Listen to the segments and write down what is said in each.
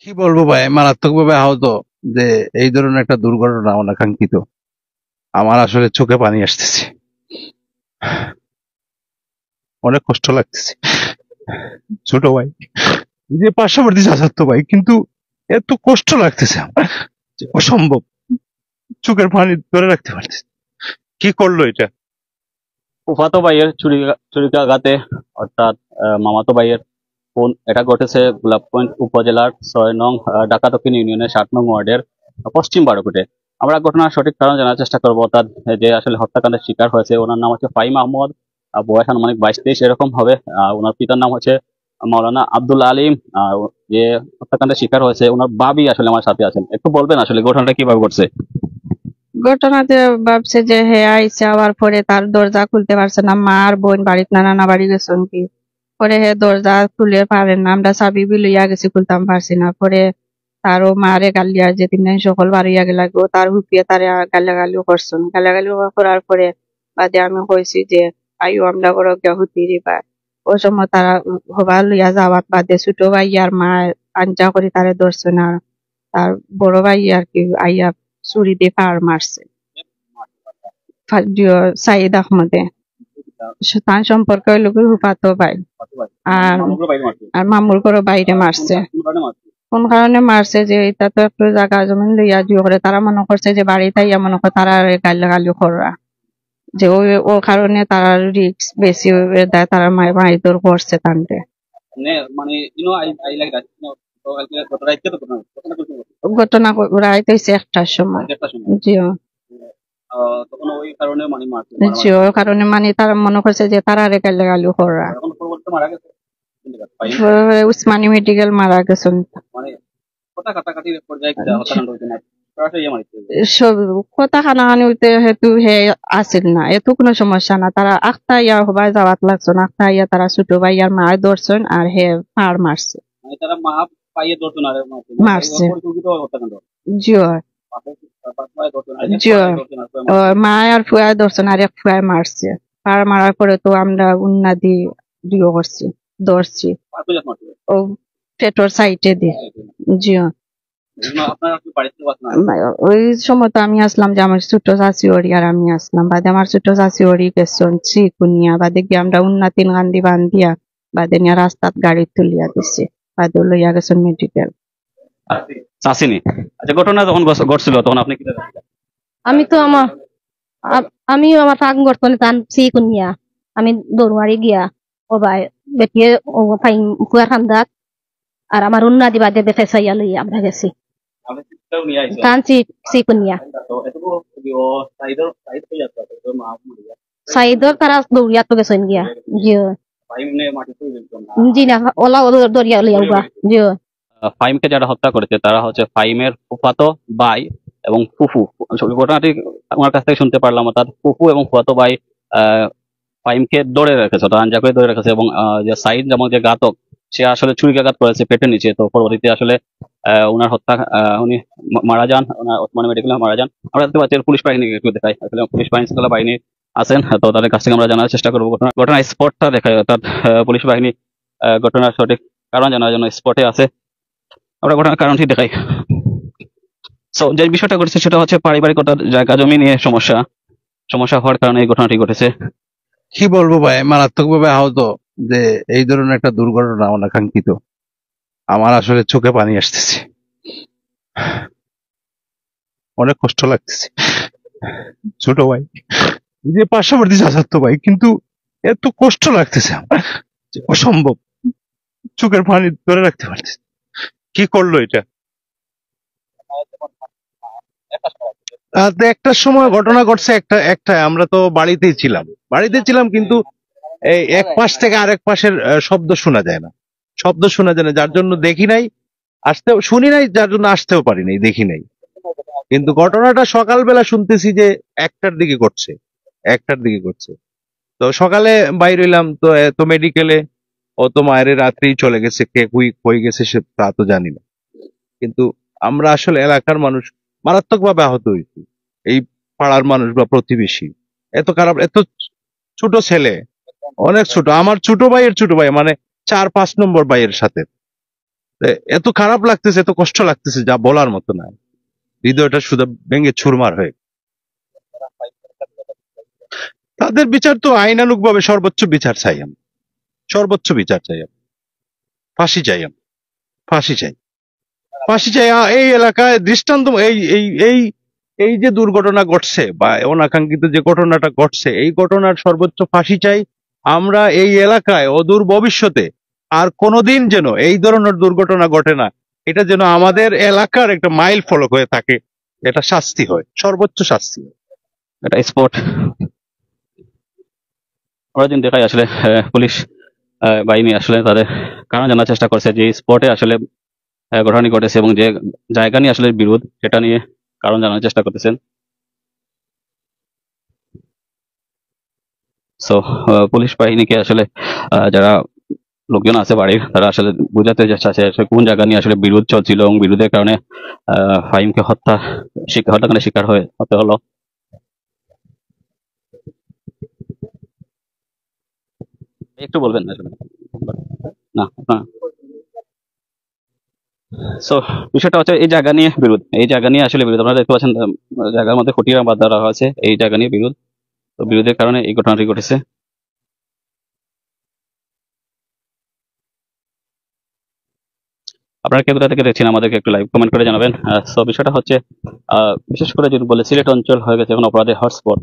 কি বলবো ভাই, মারাত্মক ভাবে আহত। যে এই ধরনের একটা দুর্ঘটনা অনাকাঙ্ক্ষিত, আমার আসলে চোখে পানি আসতেছে, অনেক কষ্ট লাগতেছে। ছোট ভাই, যে পার্শ্ববর্তী চাচাতো ভাই, কিন্তু এত কষ্ট লাগতেছে আমার যে অসম্ভব, চোখের পানি ধরে রাখতে পারতেছি। কি করলো এটা? ফুফাতো ভাইয়ের ছুরিকাঘাতে অর্থাৎ মামাতো ভাইয়ের খুন। এটা ঘটেছে গোলাপগঞ্জ উপজেলার ৬ নং ঢাকা দক্ষিণ ইউনিয়নের ৭ নং ওয়ার্ডের পশ্চিম বারোকুটে। আমরা ঘটনার সঠিক কারণ জানার চেষ্টা করবো। অর্থাৎ যে আসলে হত্যাকাণ্ডের শিকার হয়েছে ওনার নাম হচ্ছে ফাহিম আহমদ। বয়স আনুমানিক ২২-২৩ এরকম হবে। ওনার পিতার নাম হচ্ছে মাওলানা আব্দুল আলিম। যে হত্যাকাণ্ডের শিকার হয়েছে ওনার বাবি আসলে আমার সাথে আছেন। একটু বলবেন আসলে ঘটনাটা কিভাবে ঘটছে? ঘটনাতে ভাবছে যে হে আইসে, আবার পরে তার দরজা খুলতে পারছে না। মা আর বোন বাড়িতে নানা বাড়ি গেছেন কি, পরে হে দরজা খুলে পারেন না, আমরা চাবি বি লইয়া গেছি, খুলতাম পারছি না। পরে তারও মারে গালিয়া যে তিন সকল বাড়িয়া গেলা গো, তার হুপিয়ে তারে গালাগালিও করছেন। গালাগালি করার পরে বাদে আমি কইছি যে আইও আমরা করো গিয়া হুতি দিবা। ওই সময় তারা হবা লইয়া যাওয়ার বাদে ছোট ভাই আর মা আঞ্জা করে তারে ধরছে না। তার বড় ভাই আর কি আইয়া ছুরি দিয়ে পার মারছে সাইদ আহমদে। তার সম্পর্কে হইল কি ফুফাতো ভাই। আর আর মামুর ঘরও বাইরে মারছে। কোন কারণে মারছে যে এটা তো একটু জায়গা জমিন লইয়া জুয়ে করে, তারা মনে করছে যে বাড়িতে ইয়া মনে করে তারা গালি করা, যে ওই ও কারণে তারা রিক্স বেশি দেয়, তারা মাইদর করছে তান্ডে। ঘটনা রাইত হয়েছে 1টার সময়। জি জি, ওই কারণে মানে তারা মনে করছে যে তারা গালি করা। উসমানী মেডিকেল মারা গেছেন। সব কথা খানাখানি হইতে হেতু হে আসিল না, এত কোনো সমস্যা না। তারা আখতা ইয়া হবাই যাওয়াত লাগছেন, আখতা ইয়া তারা ছোট ভাই আর মা ধরছেন আর হে পার মারছে। মারছে জিও জিও মা আর ফুয়া ধরছেন আর এক ফুয়ায় মারছে। পার মারার পরে তো আমরা উন্নাদি দিও করছি, ধরছি ও পেটর সাইডে দিয়ে। জিও ওই সময় তো আমি আসলাম যে আমার ছোট চাচি ওরি আর আমি আসলাম, বাদে আমার ছোট চাচি ওরি গেছেন কুনিয়া, বাদে গিয়ে আমরা উন্নাতিন গান্ধী বান্ধিয়া বাদে নিয়ে রাস্তাত গাড়ি তুলিয়া দিছি, বাদে লইয়া গেছেন মেডিকেল। চাষিনি। আচ্ছা, ঘটনা যখন ঘটছিল তখন আপনি কি দেখেছেন? আমি তো আমার আমিও আমার ফাঁক গর্তনে টানছি কুনিয়া। আমি দৌড়ারি গিয়া ও ভাই বেটিয়ে ও ফাইন কুয়ার খান্দাত আর আমার উন্না দিবা দেবে ফেসাইয়া লইয়া আমরা গেছি টানছি কুনিয়া। সাইদর তারা দৌড়িয়া তো গেছেন গিয়া। জিও জি না, ওলা দৌড়িয়া লইয়া উবা। জিও ফাইমকে যারা হত্যা করেছে তারা হচ্ছে ফাইমের ফুফাতো ভাই এবং ফুফু। ঘটনাটি আমার কাছ থেকে শুনতে পারলাম, অর্থাৎ ফুফু এবং ফুফাতো ভাই ফাইমকে ধরে রেখেছে, অর্থাৎ আঞ্জা করে ধরে রেখেছে। এবং যে সাইদ যেমন যে ঘাতক, সে আসলে ছুরিকাঘাত করেছে পেটের নিচে। তো পরবর্তীতে আসলে উনার হত্যা উনি মারা যান, ওসমানী মেডিকেলে মারা যান। আমরা দেখতে পাচ্ছি পুলিশ বাহিনীকে একটু দেখাই। আসলে পুলিশ শৃঙ্খলা বাহিনী আছেন, তো তাদের কাছ থেকে আমরা জানার চেষ্টা করবো ঘটনা স্পটটা দেখাই। অর্থাৎ পুলিশ বাহিনী ঘটনার সঠিক কারণ জানার জন্য স্পটে আছে। আমরা ঘটনার কারণটি দেখাই। সো যে বিষয়টা ঘটেছে সেটা হচ্ছে পারিবারিক অর্থাৎ জায়গা জমি নিয়ে সমস্যা হওয়ার কারণে এই ঘটনাটি ঘটেছে। কি বলবো ভাই, মারাত্মক ভাবে আহত। যে এই ধরনের একটা দুর্ঘটনা অনাকাঙ্ক্ষিত, আমার আসলে চোখে পানি আসতেছে, অনেক কষ্ট লাগতেছে। ছোট ভাই, যে পার্শ্ববর্তী চাচাতো ভাই, কিন্তু এত কষ্ট লাগতেছে আমার যে অসম্ভব, চোখের পানি ধরে রাখতে পারতেছি। কি করলো এটা? একটার সময় ঘটনা ঘটছে, একটা আমরা তো বাড়িতে ছিলাম, কিন্তু এই এক পাশ থেকে আরেক পাশের শব্দ শোনা যায় না, যার জন্য দেখি নাই, শুনি নাই, যার জন্য আসতেও পারি নাই, দেখি নাই। কিন্তু ঘটনাটা সকালবেলা শুনতেছি যে একটার দিকে ঘটছে। তো সকালে বাইর হইলাম, তো এত মেডিকেলে ও তো মায়ের রাত্রেই চলে গেছে, কে হয়ে গেছে সে তা তো জানি না। কিন্তু আমরা আসলে এলাকার মানুষ মারাত্মক ভাবে আহত হয়েছি, এই পাড়ার মানুষ বা প্রতিবেশী। এত খারাপ, এত ছোট ছেলে, অনেক ছোট, আমার ছোট ভাইয়ের ছোট ভাই, মানে 4-5 নম্বর ভাইয়ের সাথে। এত খারাপ লাগতেছে, এত কষ্ট লাগতেছে যা বলার মতো না। হৃদয়টা শুধু ভেঙে চুরমার হয়ে। তাদের বিচার তো আইনানুগ ভাবে সর্বোচ্চ বিচার চাই আমি, সর্বোচ্চ বিচার চাই আমি। ফাঁসি চাই আমি, ফাঁসি চাই, ফাঁসি চাই। এই এলাকায় দৃষ্টান্ত, এই এই এই এই যে দুর্ঘটনা ঘটছে বা অনাকাঙ্ক্ষিত যে ঘটনাটা ঘটছে, এই ঘটনার সর্বোচ্চ ফাঁসি চাই। আমরা এই এলাকায় অদূর ভবিষ্যতে আর কোনোদিন যেন এই ধরনের দুর্ঘটনা ঘটে না, এটা যেন আমাদের এলাকার একটা মাইল ফলক হয়ে থাকে, এটা শাস্তি হয়, সর্বোচ্চ শাস্তি হয়। এটা স্পট আমরা যদি দেখাই আসলে পুলিশ বাহিনী আসলে তাদের কারণ জানার চেষ্টা করছে যে স্পটে আসলে ঘটনাটি ঘটেছে এবং যে জায়গা নিয়ে আসলে বিরোধ সেটা নিয়ে কারণ জানার চেষ্টা করতেছেন। সো পুলিশ বাহিনীকে আসলে যারা লোকজন আছে বাড়ির, তারা আসলে বোঝাতে চেষ্টা আছে কোন জায়গা নিয়ে আসলে বিরোধ চলছিল এবং বিরোধের কারণে ফাহিমকে হত্যাকাণ্ডের শিকার হতে হলো। একটু বলবেন আসলে না না। সো বিষয়টা হচ্ছে এই জায়গা নিয়ে বিরোধ, এই জায়গা নিয়ে আসলে বিরোধ। আপনারা দেখতে পাচ্ছেন জায়গার মধ্যে খুঁটিরা বাদ দেওয়া হয়েছে, এই জায়গা নিয়ে বিরোধ। তো বিরোধের কারণে এই ঘটনাটি ঘটেছে। আপনারা কে কোথা থেকে দেখছেন আমাদেরকে একটু লাইভ কমেন্ট করে জানাবেন। সো বিষয়টা হচ্ছে বিশেষ করে যদি বলে সিলেট অঞ্চল হয়ে গেছে এখন অপরাধের হটস্পট,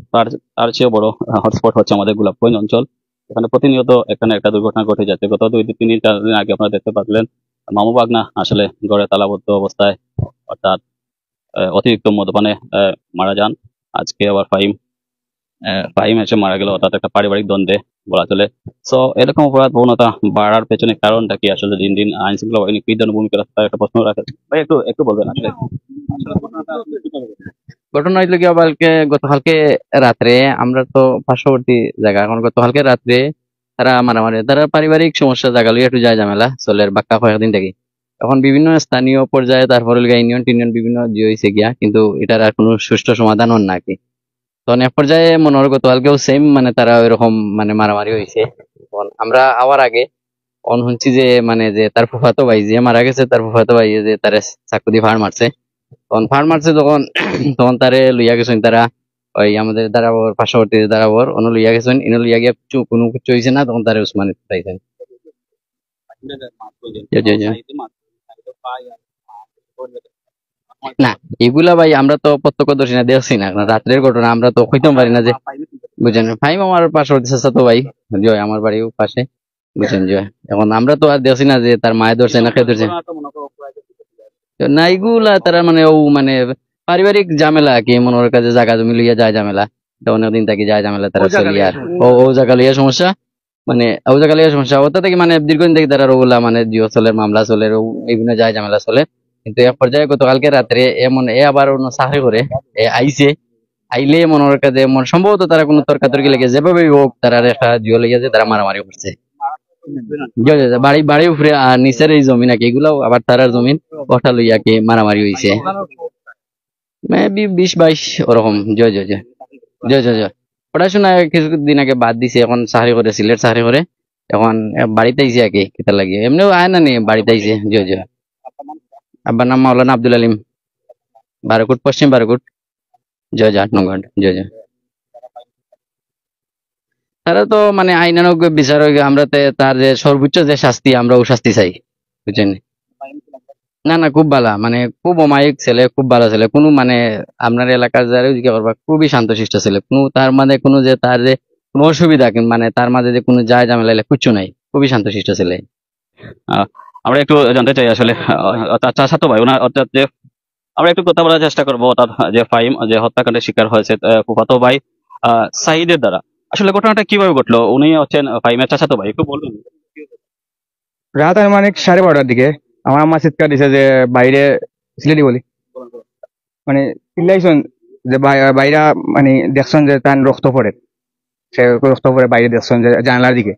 তার চেয়েও বড় হটস্পট হচ্ছে আমাদের গোলাপগঞ্জ অঞ্চল। এখানে প্রতিনিয়ত এখানে একটা দুর্ঘটনা ঘটে যাচ্ছে। গত 2-3-4 দিন আগে আপনারা দেখতে পারলেন মামু বাগনা আসলে ঘরে তালাবদ্ধ অবস্থায়, অর্থাৎ অতিরিক্ত মদ্যপানে মারা যান। আজকে আবার ফাহিম এসে মারা গেল, অর্থাৎ একটা পারিবারিক দ্বন্দ্বে বলা চলে। সো এরকম অপরাধ প্রবণতা বাড়ার পেছনে কারণটা কি? আসলে দিন দিন আইন শৃঙ্খলা বাহিনী কি ধরনের ভূমিকা রাখে তার একটা প্রশ্ন রাখে। ভাই একটু একটু বলবেন আসলে ঘটনা হইলো কি গতকালকে রাত্রে, আমরা তো পার্শ্ববর্তী জায়গা, এখন গতকালকে রাত্রে তারা মারামারি, তারা পারিবারিক সমস্যা জাগালো, একটু যায় ঝামেলা চলের বাক্কা কয়েকদিন থেকে। এখন বিভিন্ন স্থানীয় পর্যায়ে তারপরে ইউনিয়ন টিউনিয়ন বিভিন্ন হয়েছে গিয়া, কিন্তু এটার আর কোনো সুষ্ঠু সমাধান হন নাকি। তখন এক পর্যায়ে মনে হয় গতকালকেও সেম মানে তারা ওইরকম মানে মারামারি হয়েছে। আমরা আওয়ার আগে শুনছি যে মানে যে তার ফুফাতো ভাই যে মারা গেছে, তার ফুফাতো ভাই যে তারা চাকু দিয়ে ফাড় মারছে। তখন ফাড় মারছে তখন তখন তারে লইয়া গেছেন তারা ওই আমাদের দারাবর পার্শ্ববর্তী দারাবর অন্য লইয়া গেছেন, এনে লইয়া গিয়ে কোনো কিছু হয়েছে না, তখন তারে উসমানে পাইছেন। না এগুলা ভাই আমরা তো প্রত্যক্ষদর্শী না, দেখছি না, রাত্রের ঘটনা আমরা তো হইতে পারি না যে, বুঝেন। ফাইম আমার পার্শ্ববর্তী তো ভাই, জয় আমার বাড়িও পাশে, বুঝছেন জয়। এখন আমরা তো আর দেখছি না যে তার মায়ে ধরছে না খেয়ে ধরছে না, এগুলা তারা মানে ও মানে পারিবারিক ঝামেলা কি, মনের কাছে জায়গা জমি লইয়া যায় ঝামেলা, অনেকদিন থাকি যায় ঝামেলা তারা চলি। আর ও জায়গা লইয়া সমস্যা, মানে ও জায়গা লইয়া সমস্যা ওটা থেকে মানে দীর্ঘদিন থেকে তারা ওগুলা মানে জিও চলের মামলা চলে, বিভিন্ন যায় ঝামেলা চলে। কিন্তু এক পর্যায়ে গতকালকে রাত্রে এমন আবার অন্য চাকরি করে আইছে, আইলে মনের কাছে সম্ভবত তারা কোনো তর্কাতর্কি লেগে যেভাবে হোক তারা একটা জিও লেগে যে তারা মারামারি করছে। বাড়ি উপরে আর নিচের এই জমি নাকি এগুলাও আবার তারার জমিন, ওটা লইয়া কি মারামারি হয়েছে। 20-22 ওরকম। জয় জয় জয় জয় জয় জয়। পড়াশোনা কিছুদিন আগে বাদ দিছে, এখন চাকরি করে, সিলেট চাকরি করে। এখন বাড়িতে আইছে আগে কিতা লাগিয়ে, এমনিও আয় না নি বাড়িতে আইছে। জয় জয়। আব্বার নাম মাওলানা আব্দুল আলিম, বারোকুট, পশ্চিম বারোকুট। জয় জয়, 8 নং ওয়ার্ড। জয় জয়। তারা তো মানে আইনানুগ বিচার, আমরা তার যে সর্বোচ্চ যে শাস্তি, আমরা ও শাস্তি চাই, বুঝছেন। না না খুব ভালো, মানে খুব অমায়িক ছেলে, খুব ভালো ছেলে। কোনো মানে আপনার এলাকার যারা জিজ্ঞাসা করবা, খুবই শান্তশিষ্ট ছেলে। কোনো তার মানে কোনো যে তার যে কোনো অসুবিধা মানে তার মাঝে যে কোনো যায় ঝামেলা কিচ্ছু নাই, খুবই শান্তশিষ্ট ছেলে। আমরা একটু জানতে চাই আসলে চাচাতো ভাই ওনার, অর্থাৎ যে আমরা একটু কথা বলার চেষ্টা করবো, অর্থাৎ যে ফাহিম যে হত্যাকাণ্ডের শিকার হয়েছে ফুফাতো ভাই সাইদের দ্বারা, আসলে ঘটনাটা কিভাবে ঘটলো? উনি হচ্ছেন ফাহিমের চাচাতো ভাই, একটু বলবেন। রাত আনুমানিক 12:30টার দিকে আমার আম্মা চিৎকার দিছে যে বাইরে, সিলেটি বলি, মানে চিল্লাইছেন যে বাইরা, মানে দেখছেন যে তার রক্ত পড়ে, সে রক্ত পড়ে বাইরে দেখছেন যে জানলার দিকে।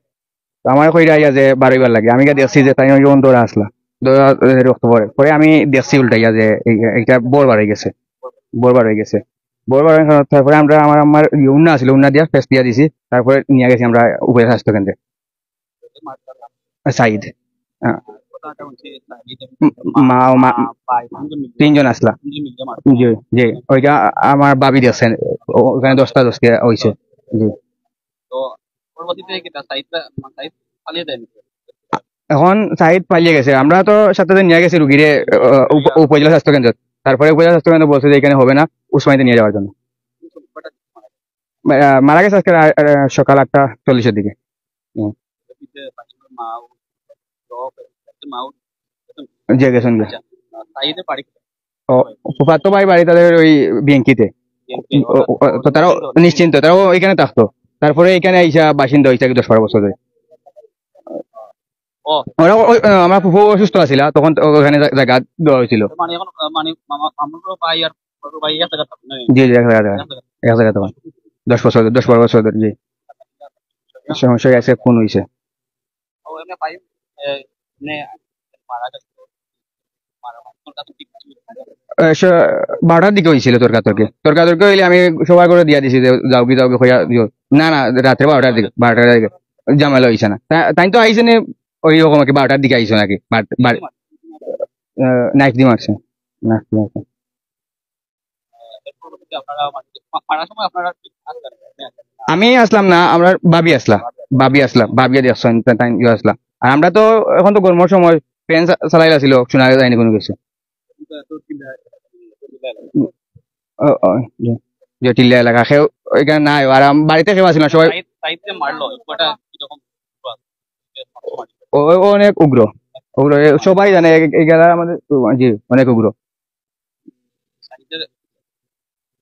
তো আমার কইরা আইয়া যে বারইবার লাগে, আমি দেখছি যে তাই যখন দৌড়া আসলা, দৌড়া রক্ত পড়ে পরে আমি দেখছি উল্টাইয়া যে এইটা বোর বার হয়ে গেছে, বোর বার হয়ে গেছে। বোর বার তারপরে আমরা আমার উন্না আছিল, উন্না দিয়া ফেস দিয়া দিছি, তারপরে নিয়ে গেছি আমরা উপরে স্বাস্থ্য কেন্দ্রে। সাইদ মা তিনজন আসলা জি জি ওইটা আমার বাবি দেখছেন ওখানে 10টা 10 হয়েছে জি এখন সাইড পালিয়ে গেছে আমরা তো সাথে সাথে নিয়ে গেছি রুগীরে উপজেলা স্বাস্থ্য কেন্দ্র তারপরে উপজেলা স্বাস্থ্য কেন্দ্র বলছে যে এখানে হবে না উসমানিতে নিয়ে যাওয়ার জন্য মারা গেছে আজকে সকাল 8:40-এর দিকে জি গেছেন ফুফাতো ভাই বাড়ি তাদের ওই বিএনকিতে তো তারাও নিশ্চিন্ত তারাও এখানে থাকতো তারপরে এখানে আইসা বাসিন্দা হয়েছে 10-12 বছর ধরে ওরা আমার ফুফু অসুস্থ আছিল তখন ওখানে জায়গা দেওয়া হয়েছিল জি জি এক জায়গা তখন 10-12 বছর ধরে জি সমস্যা আছে খুন হয়েছে বারোটার দিকে হয়েছিল তর্কাতর্কি হইলে আমি সবাই করে দিয়া দিছি যে যাও কি হইয়া দিও না না রাত্রে 12টার দিকে ঝামেলা হয়েছে না তাই তো আইসে নে ওই রকম কি 12টার দিকে আইসো নাকি নাইট দিয়ে মারছে আমি আসলাম না আমরা ভাবি আসলাম ভাবিয়া দিয়ে আসলাম আর আমরা তো এখন তো গরমের সময় ফ্যান চালাই আসছিল শোনা যায়নি কোনো কিছু টিল্লা এলাকা সেও এখানে নাই আর বাড়িতে কেউ আসিল না সবাই অনেক উগ্র সবাই জানে এগুলা আমাদের জি অনেক উগ্র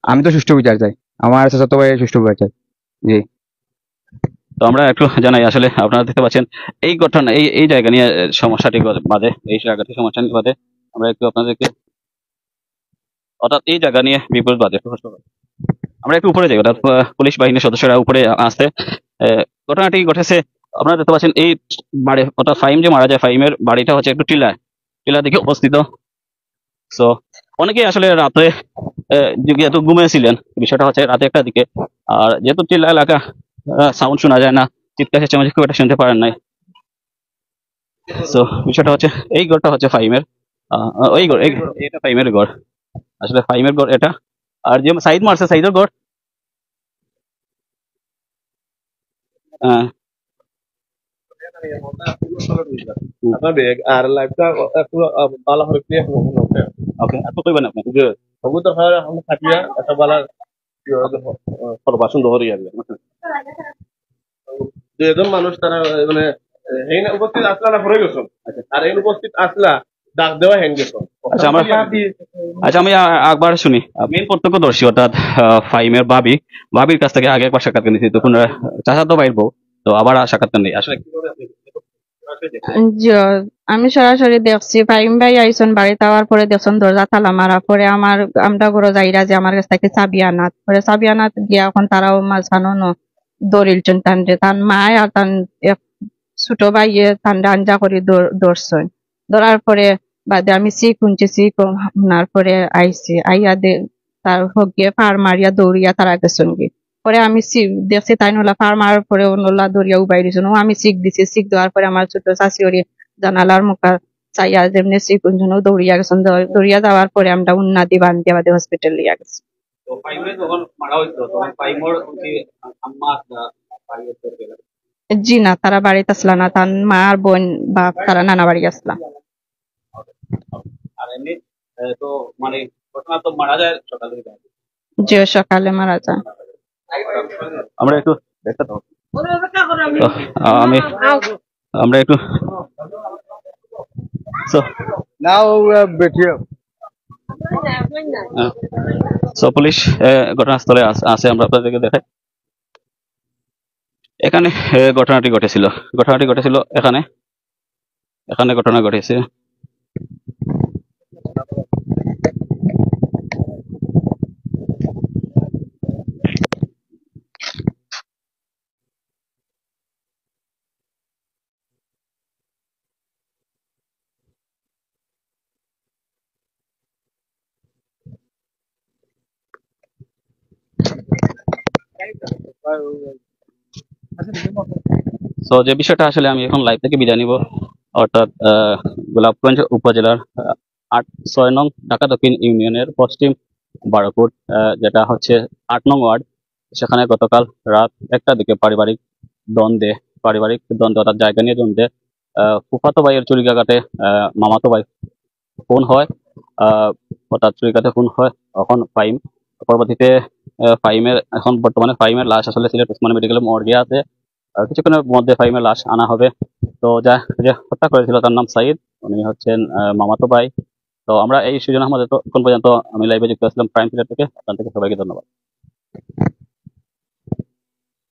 আমি তো সুষ্ঠু বিচার চাই আমার চাচাতো ভাই সুষ্ঠু বিচার চাই জি তো আমরা একটু জানাই আসলে আপনারা দেখতে পাচ্ছেন এই ঘটনা এই জায়গা নিয়ে সমস্যাটি বাদে এই জায়গাটি সমস্যা নিয়ে বাদে আমরা একটু আপনাদেরকে অর্থাৎ এই জায়গা নিয়ে বিপদ বাদে আমরা একটু উপরে যাই অর্থাৎ পুলিশ বাহিনীর সদস্যরা উপরে আসতে ঘটনাটি ঘটেছে আপনারা দেখতে পাচ্ছেন এই বাড়ি অর্থাৎ ফাইম যে মারা যায় ফাইমের বাড়িটা হচ্ছে একটু টিলা দিকে অবস্থিত সো অনেকেই আসলে রাতে যেহেতু ঘুমিয়েছিলেন বিষয়টা হচ্ছে রাতে 1টার দিকে আর যেহেতু টিলা এলাকা সাউন্ড শোনা যায় না চিৎকার চেঁচামেচি খুব একটা শুনতে পারেন নাই সো বিষয়টা হচ্ছে এই ঘরটা হচ্ছে ফাইমের ওই ঘর এটা ফাইমের ঘর আসলে ফাইমের ঘর এটা আর যে সাইদ মারছে সাইদের ঘর আর লাইফটা একটু ভালো করে ক্লিয়ার ওকে এত কইবেন আপনি কবুতর খাওয়া আমরা থাকিয়া একটা বালা সর্বাসন দহরি আর দুজন মানুষ তারা মানে এই না উপস্থিত আসলা না পড়ে গেছো আর এই উপস্থিত আসলা ডাক দেওয়া হ্যান্ড গেছো আচ্ছা আমি একবার শুনি মেন প্রত্যক্ষদর্শী অর্থাৎ ফাইমের ভাবির কাছ থেকে আগে একবার সাক্ষাৎকার নিয়েছি তখন চাচাতো ভাইয়ের বউ তো আবার সাক্ষাৎকার নেই আসলে আমি সরাসরি দেখছি ফাইম ভাই আইসন বাড়িতে আওয়ার পরে দেখছেন দরজা তালা মারা পরে আমরা ঘরে যাইরা যে আমার কাছ থেকে চাবি আনাত পরে চাবি আনাত গিয়া এখন তারাও মাঝখানো দৌড়িলছেন তানরে তান মায় আর তান ছোট ভাইয়ে তানরে আঞ্জা করে দৌড়ছেন ধরার পরে বাদে আমি শোনার পরে আইছি আইয়া তার হোক গিয়ে পার মারিয়া দৌড়িয়া তারা গেছেন গিয়ে পরে আমি দেখছি তাই নোলা পার মারার পরে নোলা দৌড়িয়া উবাই দিয়েছেন আমি দিছি দেওয়ার পরে আমার ছোট শাশি ওরে জানালার মুখা চাইয়া যেমনি শিখুন দৌড়িয়া গেছেন দৌড়িয়া যাওয়ার পরে আমরা উন্নাদি বান্ধিয়া বাদে হসপিটাল লিয়া গেছি জি না তারা বাড়িতে আসলা না তার মা আর বোন বাপ তারা নানা বাড়ি আসলাম যে সকালে মারা যায় আমরা একটু আমরা একটু পুলিশ ঘটনাস্থলে আছে আমরা আপনাদেরকে দেখাই এখানে ঘটনাটি ঘটেছিল এখানে ঘটনা ঘটেছে যে বিষয়টা আসলে আমি এখন লাইভ থেকে বিদায় নিব অর্থাৎ গোলাপগঞ্জ উপজেলার 6 নং ঢাকা দক্ষিণ ইউনিয়নের পশ্চিম বারোপুর, যেটা হচ্ছে 8 নং ওয়ার্ড। সেখানে গতকাল রাত 1টার দিকে পারিবারিক দ্বন্দ্বে অর্থাৎ জায়গা নিয়ে দ্বন্দ্বে ফুফাতো ভাইয়ের চুরিকাঘাটে মামাতো ভাই খুন হয়, অর্থাৎ চুরিকাঘাটে খুন হয় এখন ফাইম। পরবর্তীতে বর্তমানে ফাইমের লাশ আসলে সিলেট ওসমানী মেডিকেল মর্গে আছে। কিছুক্ষণের মধ্যে ফাইমের লাশ আনা হবে। তো যে হত্যা করেছিল তার নাম সাইদ, উনি হচ্ছেন মামাতো ভাই। তো আমরা এই সুজন আহমদ এখন পর্যন্ত আমি লাইভে যুক্ত আসলাম প্রাইম সিলেট থেকে। আপনার থেকে সবাইকে ধন্যবাদ।